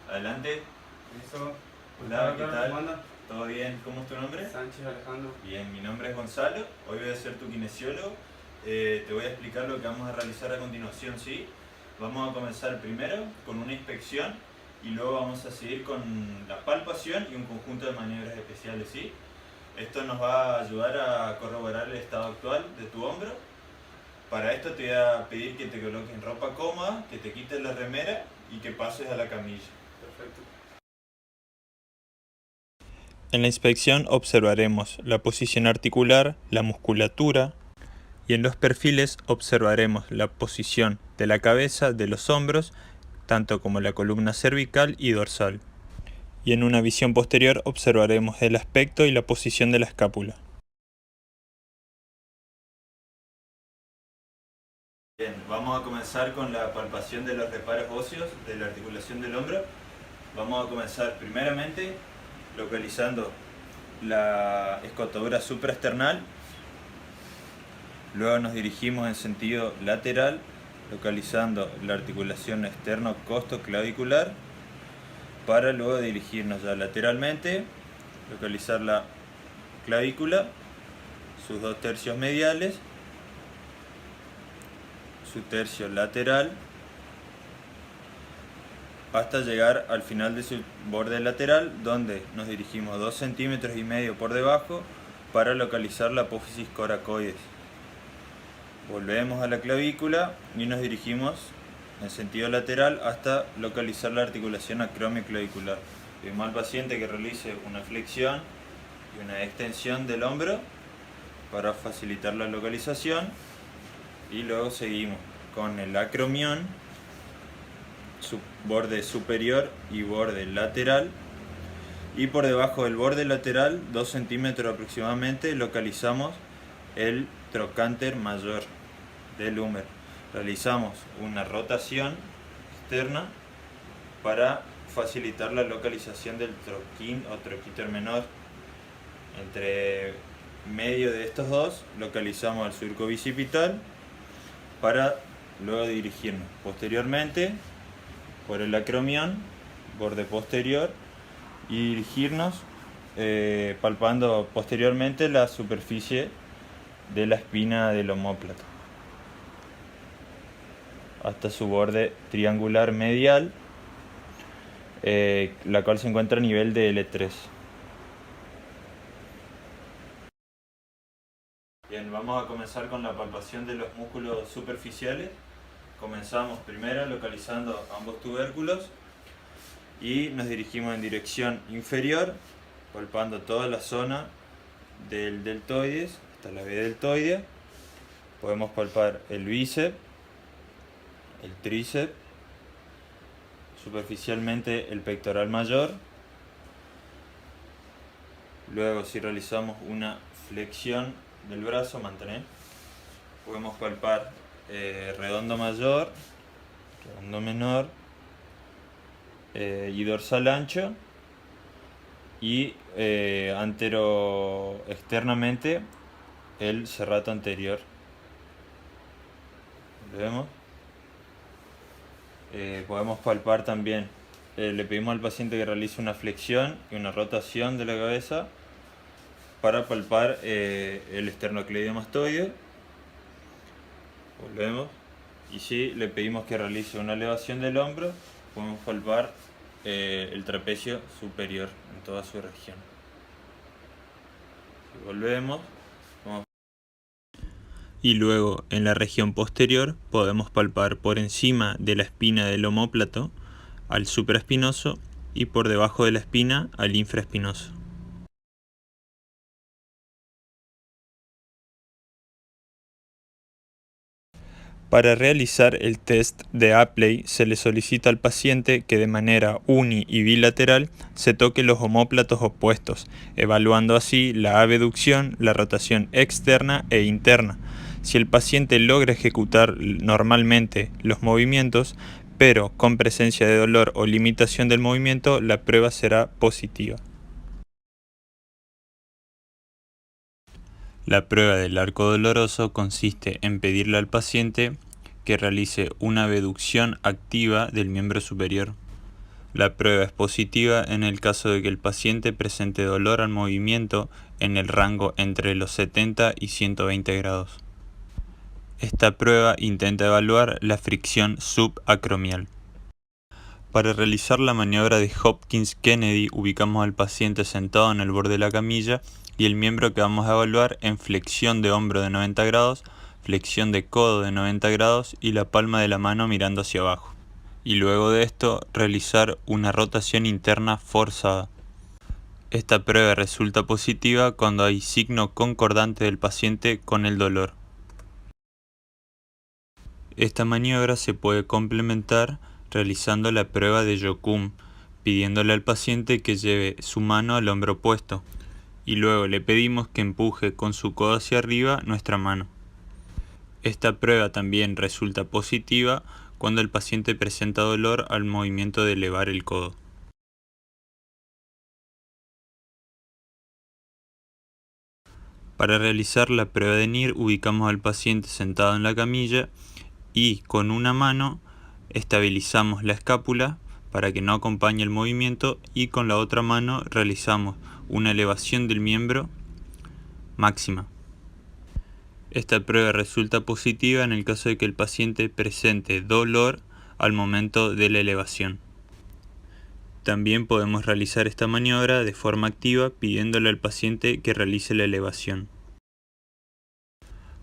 Adelante. Listo. Hola, ¿qué tal? ¿Cómo anda? ¿Todo bien? ¿Cómo es tu nombre? Sánchez Alejandro. Bien, mi nombre es Gonzalo. Hoy voy a ser tu kinesiólogo. Te voy a explicar lo que vamos a realizar a continuación, ¿sí? Vamos a comenzar primero con una inspección y luego vamos a seguir con la palpación y un conjunto de maniobras especiales, ¿sí? Esto nos va a ayudar a corroborar el estado actual de tu hombro. Para esto te voy a pedir que te coloques en ropa cómoda, que te quites la remera y que pases a la camilla. Perfecto. En la inspección observaremos la posición articular, la musculatura y en los perfiles observaremos la posición de la cabeza, de los hombros, tanto como la columna cervical y dorsal. Y en una visión posterior observaremos el aspecto y la posición de la escápula. Bien, vamos a comenzar con la palpación de los reparos óseos de la articulación del hombro. Vamos a comenzar primeramente localizando la escotadura supraesternal. Luego nos dirigimos en sentido lateral, localizando la articulación externo-costoclavicular, para luego dirigirnos ya lateralmente, localizar la clavícula, sus 2/3 mediales, su tercio lateral, hasta llegar al final de su borde lateral, donde nos dirigimos 2,5 centímetros por debajo para localizar la apófisis coracoides. Volvemos a la clavícula y nos dirigimos en sentido lateral hasta localizar la articulación acromioclavicular. Pedimos al paciente que realice una flexión y una extensión del hombro para facilitar la localización, y luego seguimos con el acromión, borde superior y borde lateral, y por debajo del borde lateral, 2 centímetros aproximadamente, localizamos el trocánter mayor del húmero. Realizamos una rotación externa para facilitar la localización del troquín o troquíter menor. Entre medio de estos dos localizamos el surco bicipital para luego dirigirnos posteriormente por el acromión, borde posterior, y dirigirnos palpando posteriormente la superficie de la espina del omóplato hasta su borde triangular medial, la cual se encuentra a nivel de L3. Bien, vamos a comenzar con la palpación de los músculos superficiales. Comenzamos primero localizando ambos tubérculos y nos dirigimos en dirección inferior, palpando toda la zona del deltoides hasta la vía deltoidea. Podemos palpar el bíceps, el tríceps, superficialmente el pectoral mayor. Luego, si realizamos una flexión del brazo, mantener, podemos palpar redondo mayor, redondo menor, y dorsal ancho, y antero externamente el serrato anterior. ¿Lo vemos? Podemos palpar también, le pedimos al paciente que realice una flexión y una rotación de la cabeza para palpar el esternocleidomastoide. Volvemos. Y si le pedimos que realice una elevación del hombro, podemos palpar el trapecio superior en toda su región. Si volvemos, Y luego en la región posterior podemos palpar por encima de la espina del omóplato al supraespinoso y por debajo de la espina al infraespinoso. Para realizar el test de Apley se le solicita al paciente que de manera uni y bilateral se toque los omóplatos opuestos, evaluando así la abducción, la rotación externa e interna. Si el paciente logra ejecutar normalmente los movimientos, pero con presencia de dolor o limitación del movimiento, la prueba será positiva. La prueba del arco doloroso consiste en pedirle al paciente que realice una abducción activa del miembro superior. La prueba es positiva en el caso de que el paciente presente dolor al movimiento en el rango entre los 70 y 120 grados. Esta prueba intenta evaluar la fricción subacromial. Para realizar la maniobra de Hopkins-Kennedy ubicamos al paciente sentado en el borde de la camilla y el miembro que vamos a evaluar en flexión de hombro de 90 grados, flexión de codo de 90 grados y la palma de la mano mirando hacia abajo. Y luego de esto realizar una rotación interna forzada. Esta prueba resulta positiva cuando hay signo concordante del paciente con el dolor. Esta maniobra se puede complementar realizando la prueba de Jochum, pidiéndole al paciente que lleve su mano al hombro opuesto y luego le pedimos que empuje con su codo hacia arriba nuestra mano. Esta prueba también resulta positiva cuando el paciente presenta dolor al movimiento de elevar el codo. Para realizar la prueba de NIR ubicamos al paciente sentado en la camilla y con una mano estabilizamos la escápula para que no acompañe el movimiento y con la otra mano realizamos una elevación del miembro máxima. Esta prueba resulta positiva en el caso de que el paciente presente dolor al momento de la elevación. También podemos realizar esta maniobra de forma activa pidiéndole al paciente que realice la elevación.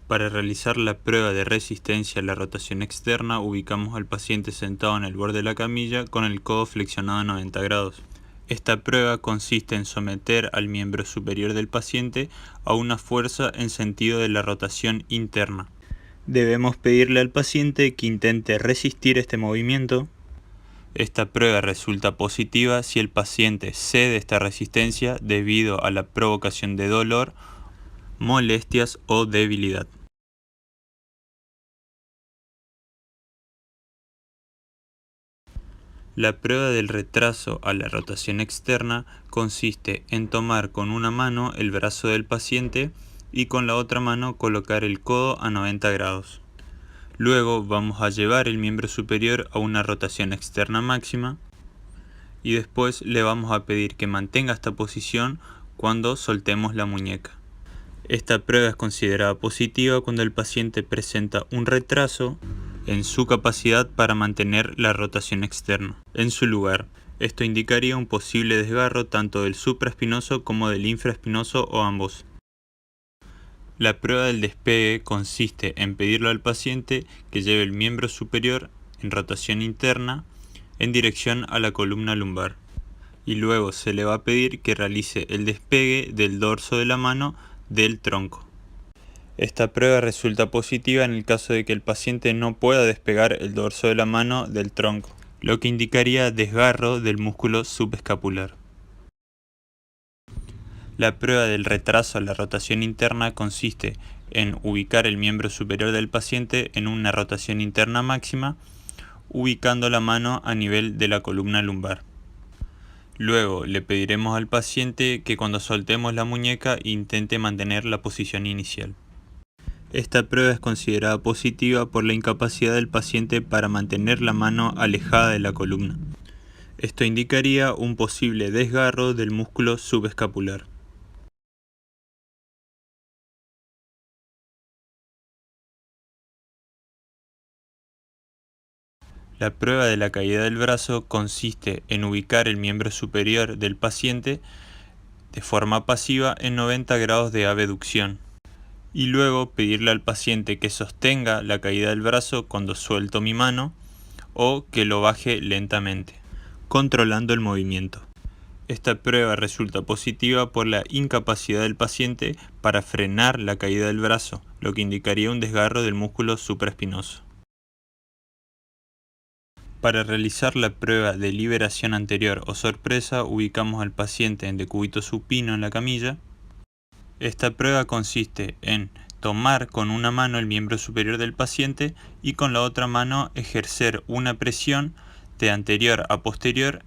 Para realizar la prueba de resistencia a la rotación externa ubicamos al paciente sentado en el borde de la camilla con el codo flexionado a 90 grados. Esta prueba consiste en someter al miembro superior del paciente a una fuerza en sentido de la rotación interna. Debemos pedirle al paciente que intente resistir este movimiento. Esta prueba resulta positiva si el paciente cede esta resistencia debido a la provocación de dolor, molestias o debilidad. La prueba del retraso a la rotación externa consiste en tomar con una mano el brazo del paciente y con la otra mano colocar el codo a 90 grados. Luego vamos a llevar el miembro superior a una rotación externa máxima y después le vamos a pedir que mantenga esta posición cuando soltemos la muñeca. Esta prueba es considerada positiva cuando el paciente presenta un retraso en su capacidad para mantener la rotación externa en su lugar. Esto indicaría un posible desgarro tanto del supraespinoso como del infraespinoso o ambos. La prueba del despegue consiste en pedirle al paciente que lleve el miembro superior en rotación interna en dirección a la columna lumbar y luego se le va a pedir que realice el despegue del dorso de la mano del tronco. Esta prueba resulta positiva en el caso de que el paciente no pueda despegar el dorso de la mano del tronco, lo que indicaría desgarro del músculo subescapular. La prueba del retraso a la rotación interna consiste en ubicar el miembro superior del paciente en una rotación interna máxima, ubicando la mano a nivel de la columna lumbar. Luego le pediremos al paciente que cuando soltemos la muñeca intente mantener la posición inicial. Esta prueba es considerada positiva por la incapacidad del paciente para mantener la mano alejada de la columna. Esto indicaría un posible desgarro del músculo subescapular. La prueba de la caída del brazo consiste en ubicar el miembro superior del paciente de forma pasiva en 90 grados de abducción y luego pedirle al paciente que sostenga la caída del brazo cuando suelto mi mano o que lo baje lentamente, controlando el movimiento. Esta prueba resulta positiva por la incapacidad del paciente para frenar la caída del brazo, lo que indicaría un desgarro del músculo supraespinoso. Para realizar la prueba de liberación anterior o sorpresa, ubicamos al paciente en decúbito supino en la camilla. Esta prueba consiste en tomar con una mano el miembro superior del paciente y con la otra mano ejercer una presión de anterior a posterior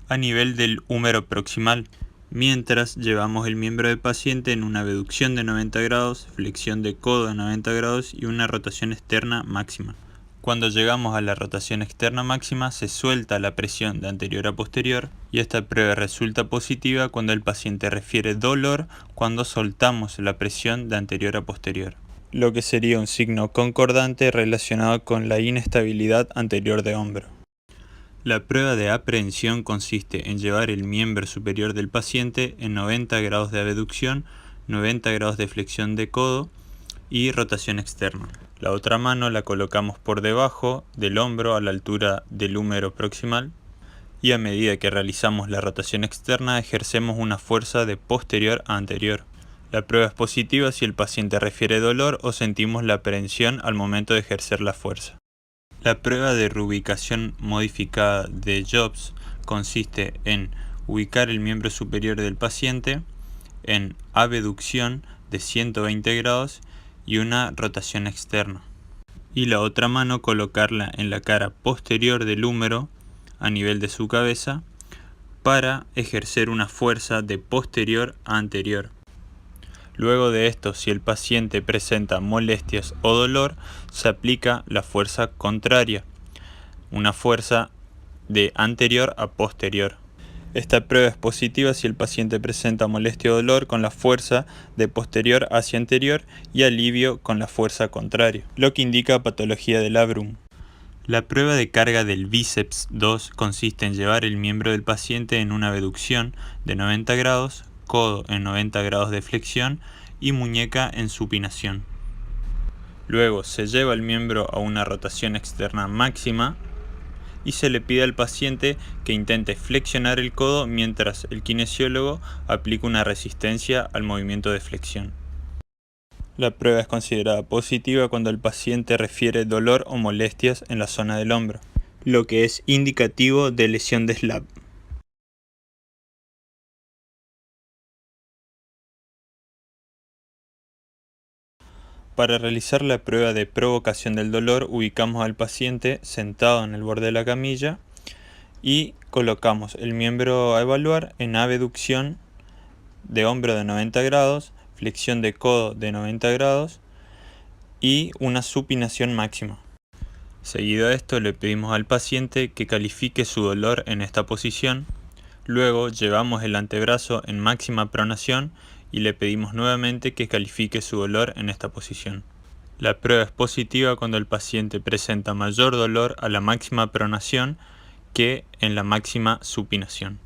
a nivel del húmero proximal, mientras llevamos el miembro del paciente en una abducción de 90 grados, flexión de codo de 90 grados y una rotación externa máxima. Cuando llegamos a la rotación externa máxima, se suelta la presión de anterior a posterior y esta prueba resulta positiva cuando el paciente refiere dolor cuando soltamos la presión de anterior a posterior, lo que sería un signo concordante relacionado con la inestabilidad anterior de hombro. La prueba de aprehensión consiste en llevar el miembro superior del paciente en 90 grados de abducción, 90 grados de flexión de codo y rotación externa. La otra mano la colocamos por debajo del hombro a la altura del húmero proximal y a medida que realizamos la rotación externa ejercemos una fuerza de posterior a anterior. La prueba es positiva si el paciente refiere dolor o sentimos la aprehensión al momento de ejercer la fuerza. La prueba de reubicación modificada de Jobs consiste en ubicar el miembro superior del paciente en abducción de 120 grados y una rotación externa, y la otra mano colocarla en la cara posterior del húmero a nivel de su cabeza para ejercer una fuerza de posterior a anterior. Luego de esto, si el paciente presenta molestias o dolor, se aplica la fuerza contraria, una fuerza de anterior a posterior. Esta prueba es positiva si el paciente presenta molestia o dolor con la fuerza de posterior hacia anterior y alivio con la fuerza contraria, lo que indica patología del labrum. La prueba de carga del bíceps 2 consiste en llevar el miembro del paciente en una abducción de 90 grados, codo en 90 grados de flexión y muñeca en supinación. Luego se lleva el miembro a una rotación externa máxima y se le pide al paciente que intente flexionar el codo mientras el kinesiólogo aplica una resistencia al movimiento de flexión. La prueba es considerada positiva cuando el paciente refiere dolor o molestias en la zona del hombro, lo que es indicativo de lesión de SLAP. Para realizar la prueba de provocación del dolor, ubicamos al paciente sentado en el borde de la camilla y colocamos el miembro a evaluar en abducción de hombro de 90 grados, flexión de codo de 90 grados y una supinación máxima. Seguido a esto, le pedimos al paciente que califique su dolor en esta posición. Luego llevamos el antebrazo en máxima pronación y le pedimos nuevamente que califique su dolor en esta posición. La prueba es positiva cuando el paciente presenta mayor dolor a la máxima pronación que en la máxima supinación.